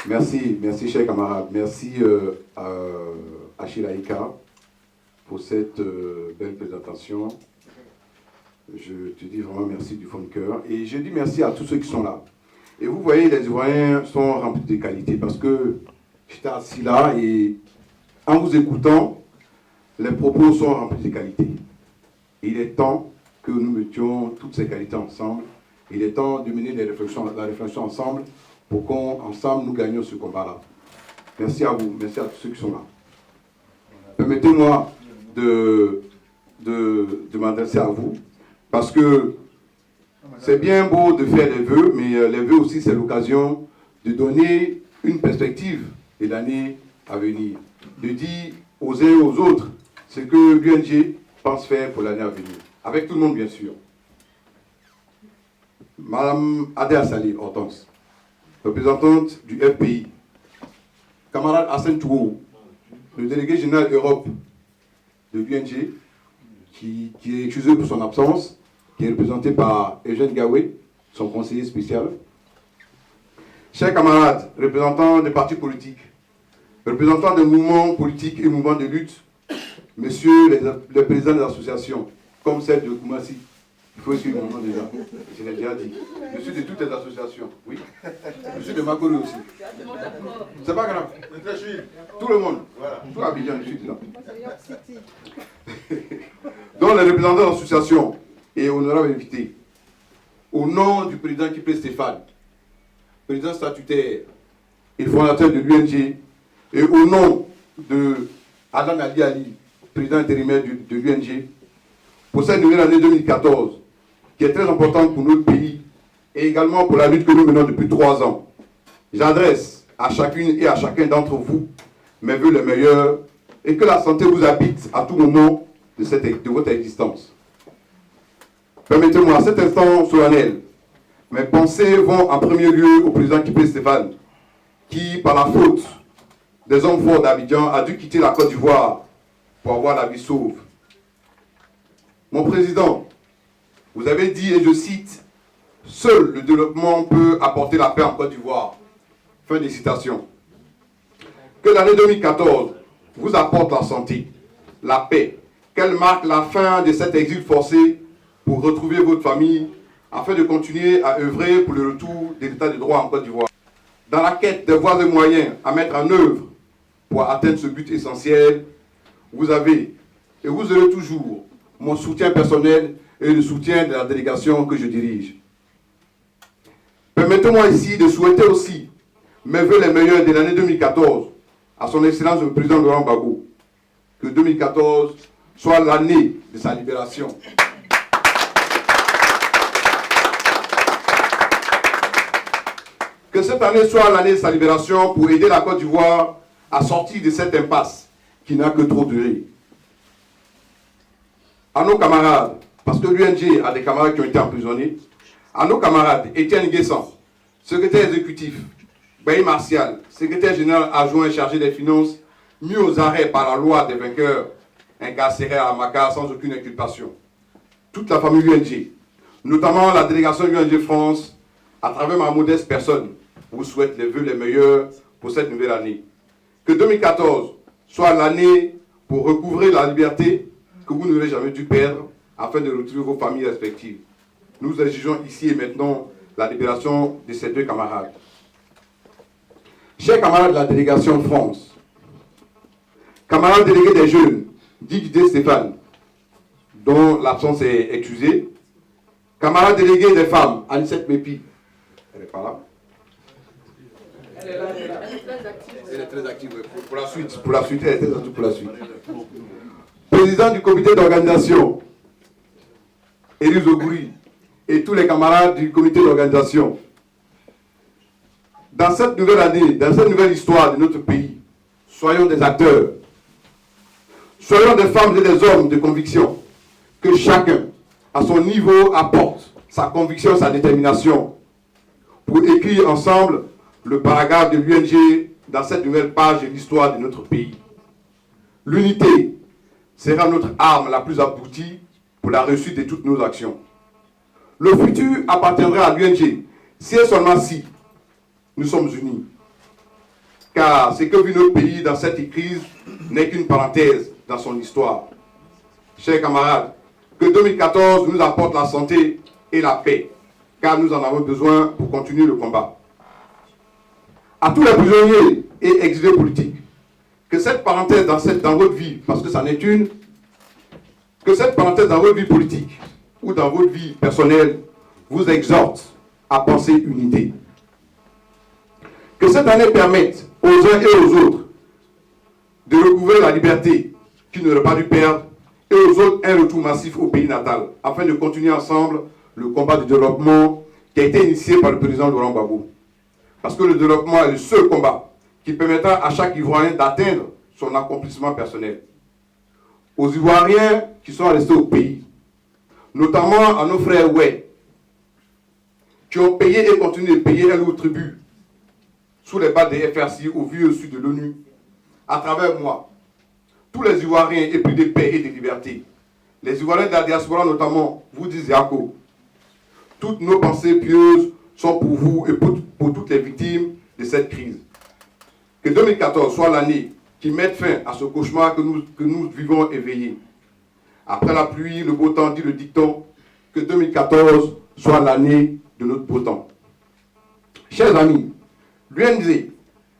Merci chers camarades. Merci à Achille Aïka pour cette belle présentation. Je te dis vraiment merci du fond de cœur. Et je dis merci à tous ceux qui sont là. Et vous voyez, les Ivoiriens sont remplis de qualité parce que j'étais assis là et en vous écoutant, les propos sont remplis de qualité. Il est temps que nous mettions toutes ces qualités ensemble. Il est temps de mener la réflexion ensemble pour qu'ensemble nous gagnions ce combat-là. Merci à vous, merci à tous ceux qui sont là. Permettez-moi de m'adresser à vous, parce que c'est bien beau de faire les vœux, mais les vœux aussi c'est l'occasion de donner une perspective de l'année à venir, de dire aux uns et aux autres ce que l'UNG pense faire pour l'année à venir, avec tout le monde bien sûr. Madame Adèle Salih, Hortense, représentante du FPI, camarade Hassan Touou, le délégué général Europe de l'UNG, qui est excusé pour son absence, qui est représenté par Eugène Gawé, son conseiller spécial. Chers camarades, représentants des partis politiques, représentants des mouvements politiques et mouvements de lutte, messieurs les présidents des associations, comme celle de Koumassi, il faut suivre mon nom déjà, je l'ai déjà dit. Je suis de toutes les associations, oui. Je suis de Magori aussi. C'est pas grave. Tout le monde, voilà. Tout Abidjan, je suis là. Donc les représentants d'associations et honorables invités, au nom du président Kipré Stéphane, président statutaire et fondateur de l'UNG, et au nom de Adan Ali Ali, président intérimaire de l'UNG, pour cette nouvelle année 2014, qui est très importante pour notre pays et également pour la lutte que nous menons depuis 3 ans. J'adresse à chacune et à chacun d'entre vous mes vœux les meilleurs et que la santé vous habite à tout moment de votre existence. Permettez-moi, à cet instant solennel, mes pensées vont en premier lieu au président Kipré Stéphane, qui, par la faute des hommes forts d'Abidjan, a dû quitter la Côte d'Ivoire pour avoir la vie sauve. Mon président, vous avez dit, et je cite, « Seul le développement peut apporter la paix en Côte d'Ivoire. » Fin des citations. Que l'année 2014 vous apporte la santé, la paix, qu'elle marque la fin de cet exil forcé pour retrouver votre famille, afin de continuer à œuvrer pour le retour de l'état de droit en Côte d'Ivoire. Dans la quête des voies et moyens à mettre en œuvre pour atteindre ce but essentiel, vous avez et vous aurez toujours mon soutien personnel et le soutien de la délégation que je dirige. Permettez-moi ici de souhaiter aussi mes vœux les meilleurs de l'année 2014 à son Excellence le Président Laurent Gbagbo. Que 2014 soit l'année de sa libération. Que cette année soit l'année de sa libération pour aider la Côte d'Ivoire à sortir de cette impasse qui n'a que trop duré. À nos camarades, parce que l'UNG a des camarades qui ont été emprisonnés, à nos camarades, Étienne Guessant, secrétaire exécutif, Bailly Martial, secrétaire général adjoint chargé des finances, mis aux arrêts par la loi des vainqueurs, incarcérés à Maka sans aucune inculpation. Toute la famille UNG, notamment la délégation UNG France, à travers ma modeste personne, vous souhaite les vœux les meilleurs pour cette nouvelle année. Que 2014 soit l'année pour recouvrer la liberté que vous n'aurez jamais dû perdre afin de retrouver vos familles respectives. Nous exigeons ici et maintenant la libération de ces 2 camarades. Chers camarades de la délégation France, camarades délégués des jeunes, Didier Stéphane, dont l'absence est excusée, camarades délégués des femmes, Anicette Mépi, elle n'est pas là. Elle est là, elle est là. Elle est très active. Pour la suite, elle est très active pour la suite. Président du comité d'organisation, Élise Oguri, et tous les camarades du comité d'organisation. Dans cette nouvelle année, dans cette nouvelle histoire de notre pays, soyons des acteurs. Soyons des femmes et des hommes de conviction. Que chacun, à son niveau, apporte sa conviction, sa détermination pour écrire ensemble le paragraphe de l'UNG dans cette nouvelle page de l'histoire de notre pays. L'unité sera notre arme la plus aboutie pour la réussite de toutes nos actions. Le futur appartiendra à l'UNG si et seulement si nous sommes unis. car ce que vit notre pays dans cette crise n'est qu'une parenthèse dans son histoire. Chers camarades, que 2014 nous apporte la santé et la paix, car nous en avons besoin pour continuer le combat. À tous les prisonniers et exilés politiques, que cette parenthèse dans votre vie, parce que ça n'est une, que cette parenthèse dans votre vie politique ou dans votre vie personnelle vous exhorte à penser unité. Que cette année permette aux uns et aux autres de recouvrer la liberté qu'ils n'auraient pas dû perdre et aux autres un retour massif au pays natal, afin de continuer ensemble le combat de développement qui a été initié par le président Laurent Gbagbo. Parce que le développement est le seul combat qui permettra à chaque Ivoirien d'atteindre son accomplissement personnel. Aux Ivoiriens qui sont restés au pays, notamment à nos frères Ouai, qui ont payé et continuent de payer un lourd tribut sous les balles des FRC au vieux sud de l'ONU, à travers moi, tous les Ivoiriens épris de paix et de liberté, les Ivoiriens de la diaspora notamment, vous disent Yako, toutes nos pensées pieuses sont pour vous et pour toutes les victimes de cette crise. Que 2014 soit l'année qui mette fin à ce cauchemar que nous vivons éveillés. Après la pluie, le beau temps, dit le dicton, que 2014 soit l'année de notre beau temps. Chers amis, l'UNG,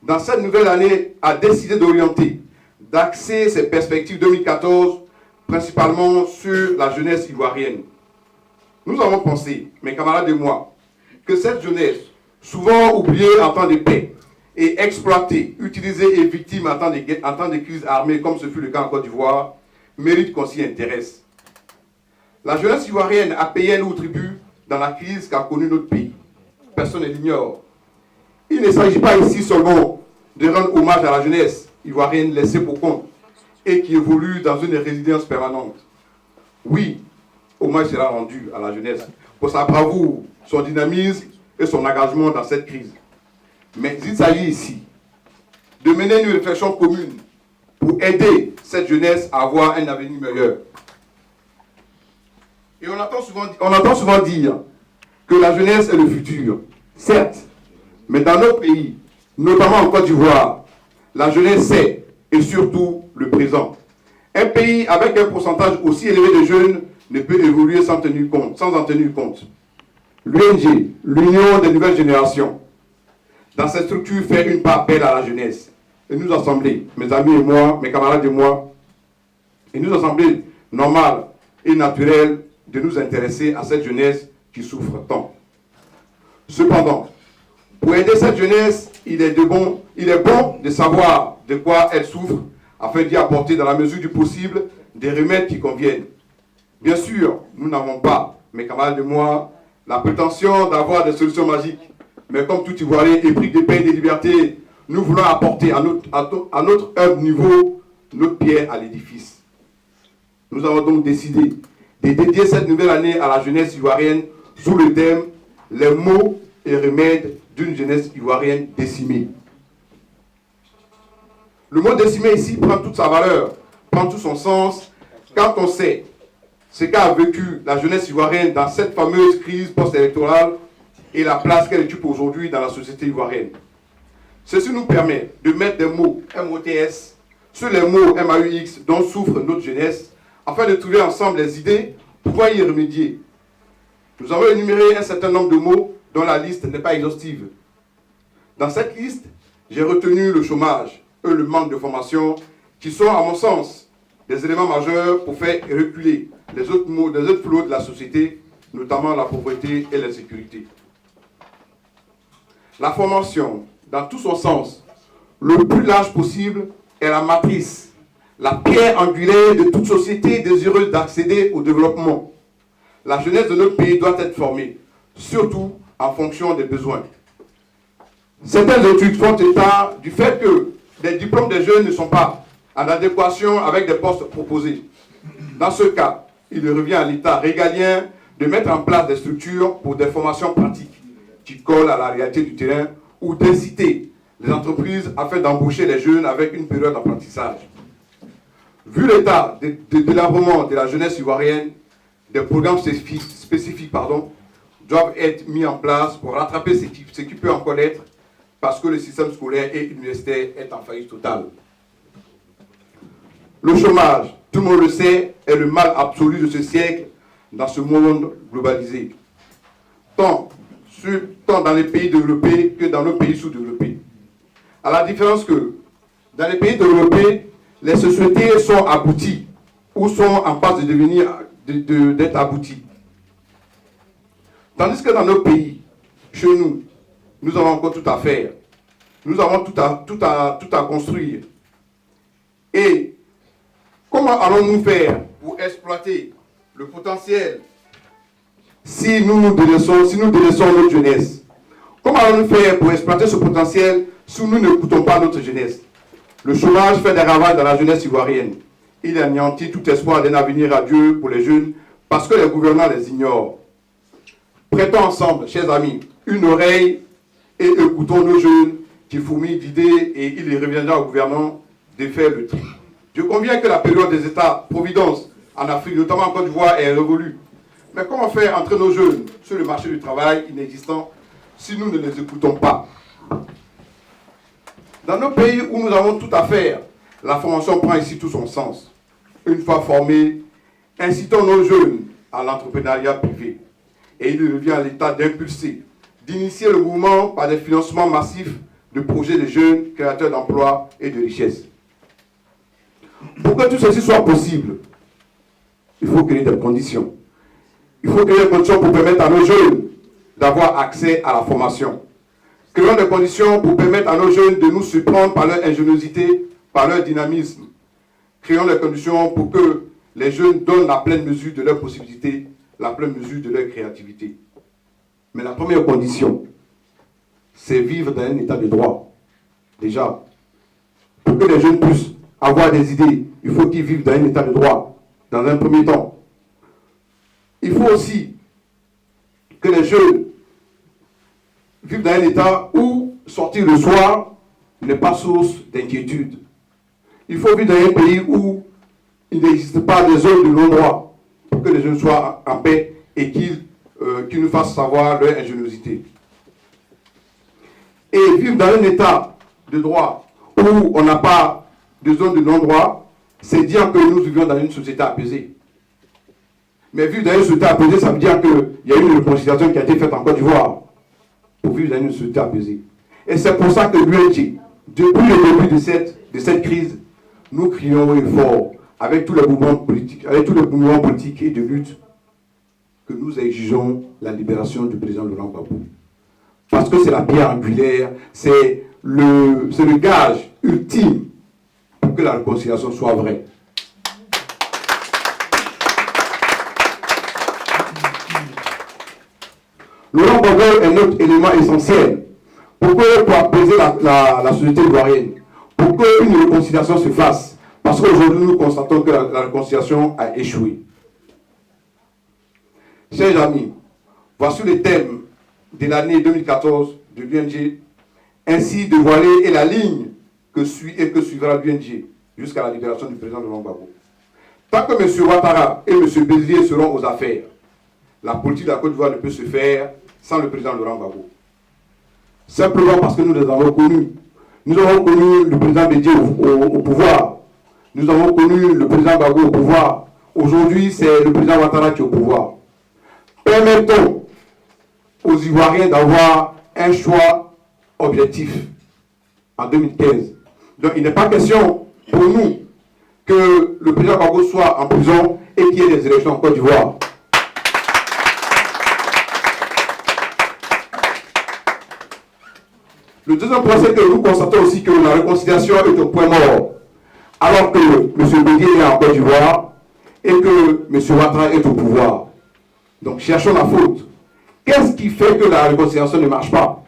dans cette nouvelle année, a décidé d'orienter, d'axer ses perspectives 2014, principalement sur la jeunesse ivoirienne. Nous avons pensé, mes camarades et moi, que cette jeunesse, souvent oubliée en temps de paix, et exploitée, utilisée et victime en temps de crise armée, comme ce fut le cas en Côte d'Ivoire, mérite qu'on s'y intéresse. La jeunesse ivoirienne a payé un lourd tribut dans la crise qu'a connue notre pays. Personne ne l'ignore. Il ne s'agit pas ici seulement de rendre hommage à la jeunesse ivoirienne laissée pour compte et qui évolue dans une résidence permanente. Oui, hommage sera rendu à la jeunesse pour sa bravoure, son dynamisme et son engagement dans cette crise. Mais il s'agit ici de mener une réflexion commune pour aider cette jeunesse à avoir un avenir meilleur. Et on entend souvent dire que la jeunesse est le futur. Certes, mais dans notre pays, notamment en Côte d'Ivoire, la jeunesse est et surtout le présent. Un pays avec un pourcentage aussi élevé de jeunes ne peut évoluer sans en tenir compte. L'UNG, l'Union des nouvelles générations, dans cette structure fait une part belle à la jeunesse. Et nous assemblées, mes amis et moi, mes camarades et moi, et nous assemblées normales et naturelles de nous intéresser à cette jeunesse qui souffre tant. Cependant, pour aider cette jeunesse, il est bon de savoir de quoi elle souffre afin d'y apporter dans la mesure du possible des remèdes qui conviennent. Bien sûr, nous n'avons pas, mes camarades et moi, la prétention d'avoir des solutions magiques. Mais comme tout Ivoirien épris de paix et de liberté, nous voulons apporter à notre humble niveau notre pierre à l'édifice. Nous avons donc décidé de dédier cette nouvelle année à la jeunesse ivoirienne sous le thème « Les mots et remèdes d'une jeunesse ivoirienne décimée ». Le mot décimé ici prend toute sa valeur, prend tout son sens, quand on sait ce qu'a vécu la jeunesse ivoirienne dans cette fameuse crise post-électorale et la place qu'elle occupe aujourd'hui dans la société ivoirienne. Ceci nous permet de mettre des mots MOTS sur les mots MAUX dont souffre notre jeunesse, afin de trouver ensemble les idées pouvant y remédier. Nous avons énuméré un certain nombre de mots dont la liste n'est pas exhaustive. Dans cette liste, j'ai retenu le chômage et le manque de formation, qui sont, à mon sens, des éléments majeurs pour faire reculer les autres fléaux de la société, notamment la pauvreté et l'insécurité. La formation, dans tout son sens, le plus large possible, est la matrice, la pierre angulaire de toute société désireuse d'accéder au développement. La jeunesse de notre pays doit être formée, surtout en fonction des besoins. Certaines études font état du fait que les diplômes des jeunes ne sont pas en adéquation avec des postes proposés. Dans ce cas, il revient à l'État régalien de mettre en place des structures pour des formations pratiques qui collent à la réalité du terrain ou d'inciter les entreprises afin d'embaucher les jeunes avec une période d'apprentissage. Vu l'état de délabrement de la jeunesse ivoirienne, des programmes spécifiques doivent être mis en place pour rattraper ce qui peut encore être parce que le système scolaire et universitaire est en faillite totale. Le chômage, tout le monde le sait, est le mal absolu de ce siècle dans ce monde globalisé, tant dans les pays développés que dans nos pays sous-développés. À la différence que dans les pays développés, les sociétés sont abouties ou sont en passe de devenir d'être abouties. Tandis que dans nos pays, chez nous, nous avons encore tout à faire. Nous avons tout à construire. Et comment allons-nous faire pour exploiter le potentiel si nous délaissons notre jeunesse? Comment allons-nous faire pour exploiter ce potentiel si nous n'écoutons pas notre jeunesse? Le chômage fait des ravages dans la jeunesse ivoirienne. Il anéantit tout espoir d'un avenir radieux pour les jeunes parce que les gouvernants les ignorent. Prêtons ensemble, chers amis, une oreille et écoutons nos jeunes qui fourmillent d'idées et il reviendra au gouvernement de faire le tri. Je conviens que la période des États-providence en Afrique, notamment en Côte d'Ivoire, est révolue. Mais comment faire entrer nos jeunes sur le marché du travail inexistant si nous ne les écoutons pas? Dans nos pays où nous avons tout à faire, la formation prend ici tout son sens. Une fois formés, incitons nos jeunes à l'entrepreneuriat privé. Et il revient à l'État d'impulser, d'initier le mouvement par des financements massifs de projets de jeunes créateurs d'emplois et de richesses. Pour que tout ceci soit possible, il faut créer des conditions. Il faut créer des conditions pour permettre à nos jeunes d'avoir accès à la formation. Créons des conditions pour permettre à nos jeunes de nous surprendre par leur ingéniosité, par leur dynamisme. Créons des conditions pour que les jeunes donnent la pleine mesure de leurs possibilités, la pleine mesure de leur créativité. Mais la première condition, c'est vivre dans un état de droit. Déjà, pour que les jeunes puissent avoir des idées, il faut qu'ils vivent dans un état de droit, dans un premier temps. Il faut aussi que les jeunes vivent dans un état où sortir le soir n'est pas source d'inquiétude. Il faut vivre dans un pays où il n'existe pas de zones de non-droit pour que les jeunes soient en paix et qu'ils nous fassent savoir leur ingéniosité. Et vivre dans un état de droit où on n'a pas de zone de non-droit, c'est dire que nous vivons dans une société apaisée. Mais vivre dans une société apaisée, ça veut dire qu'il y a eu une réconciliation qui a été faite en Côte d'Ivoire pour vivre dans une société apaisée. Et c'est pour ça que l'UNG, depuis le début de cette crise, nous crions fort avec tous les mouvements politiques, et de lutte, que nous exigeons la libération du président Laurent Gbagbo. Parce que c'est la pierre angulaire, c'est le gage ultime pour que la réconciliation soit vraie. Laurent Gbagbo est notre élément essentiel pour apaiser la société ivoirienne, pour qu'une réconciliation se fasse. Parce qu'aujourd'hui, nous constatons que la réconciliation a échoué. Chers amis, voici le thème de l'année 2014 de l'UNG, ainsi dévoilé et la ligne que suit et que suivra l'UNG jusqu'à la libération du président Laurent Gbagbo. Tant que M. Ouattara et M. Béziers seront aux affaires, la politique de la Côte d'Ivoire ne peut se faire sans le président Laurent Gbagbo. Simplement parce que nous les avons connus. Nous avons connu le président Bédié au pouvoir. Nous avons connu le président Gbagbo au pouvoir. Aujourd'hui, c'est le président Ouattara qui est au pouvoir. Permettons aux Ivoiriens d'avoir un choix objectif en 2015. Donc il n'est pas question pour nous que le président Gbagbo soit en prison et qu'il y ait des élections en Côte d'Ivoire. Le deuxième point, c'est que nous constatons aussi que la réconciliation est au point mort, alors que M. Bédié est en Côte d'Ivoire et que M. Ouattara est au pouvoir. Donc cherchons la faute. Qu'est-ce qui fait que la réconciliation ne marche pas?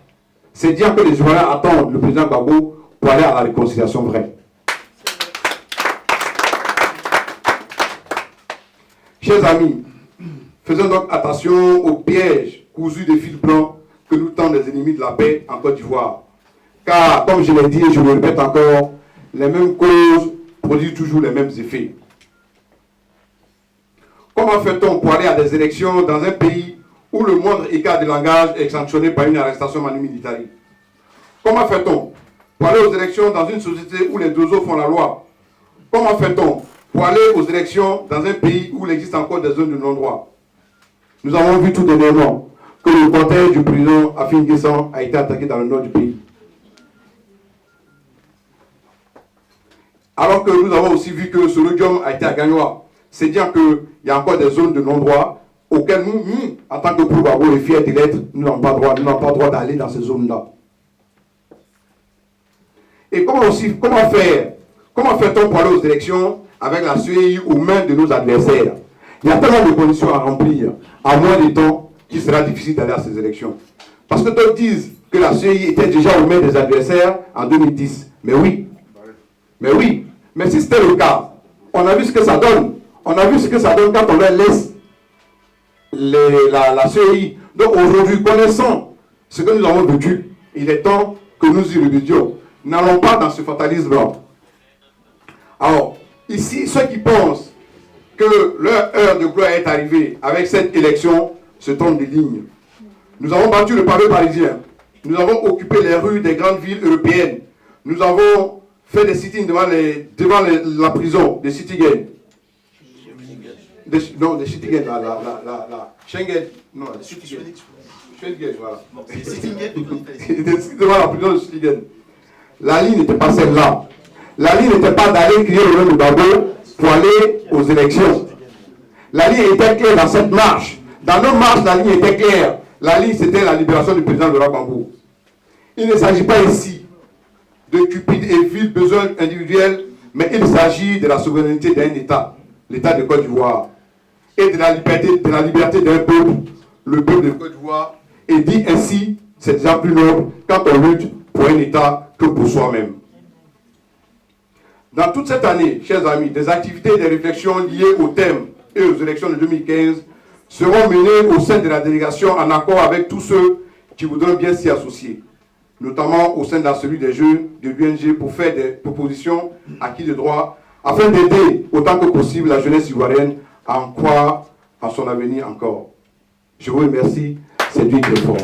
C'est dire que les Ivoiriens attendent le président Gbagbo pour aller à la réconciliation vraie. Chers amis, faisons donc attention aux pièges cousus de fil blanc que nous tendent les ennemis de la paix en Côte d'Ivoire. Car, comme je l'ai dit et je le répète encore, les mêmes causes produisent toujours les mêmes effets. Comment fait-on pour aller à des élections dans un pays où le moindre écart de langage est sanctionné par une arrestation manu militari? Comment fait-on pour aller aux élections dans une société où les deux eaux font la loi? Comment fait-on pour aller aux élections dans un pays où il existe encore des zones de non-droit? Nous avons vu tout dernièrement que le cortège du président Afin Guessan a été attaqué dans le nord du pays. Alors que nous avons aussi vu que ce Sologium a été à Gagnoa. C'est dire qu'il y a encore des zones de non-droit auxquelles nous, en tant que Prouvaro et fiers de l'être, nous n'avons pas droit d'aller dans ces zones-là. Et comment fait-on pour aller aux élections avec la CEI aux mains de nos adversaires? Il y a tellement de conditions à remplir en moins de temps qu'il sera difficile d'aller à ces élections. Parce que d'autres disent que la CEI était déjà aux mains des adversaires en 2010. Mais oui. Mais oui. Mais si c'était le cas, on a vu ce que ça donne. On a vu ce que ça donne quand on leur laisse la CEI. Donc aujourd'hui, connaissant ce que nous avons vécu, il est temps que nous y remédions. N'allons pas dans ce fatalisme-là. Alors, ici, ceux qui pensent que leur heure de gloire est arrivée avec cette élection se trompent des lignes. Nous avons battu le pavé parisien. Nous avons occupé les rues des grandes villes européennes. Nous avons fait des sit-ins devant la prison, des sit-ins. Non, des sit-ins, la Schengen. Non, des sit-ins. Schengen, voilà. Des sit-ins devant la prison de Schengen. La ligne n'était pas celle-là. La ligne n'était pas d'aller crier le nom de Babo pour aller aux élections. La ligne était claire dans cette marche. Dans nos marches, la ligne était claire. La ligne, c'était la libération du président Laurent Gbagbo. Il ne s'agit pas ici de cupides et vils besoins individuels, mais il s'agit de la souveraineté d'un État, l'État de Côte d'Ivoire, et de la liberté d'un peuple, le peuple de Côte d'Ivoire. Et dit ainsi, c'est déjà plus noble quand on lutte pour un État que pour soi-même. Dans toute cette année, chers amis, des activités et des réflexions liées au thème et aux élections de 2015 seront menées au sein de la délégation en accord avec tous ceux qui voudront bien s'y associer, notamment au sein de la cellule des jeunes de l'UNG pour faire des propositions acquis de droit afin d'aider autant que possible la jeunesse ivoirienne à en croire en son avenir encore. Je vous remercie, c'est lui qui est fort.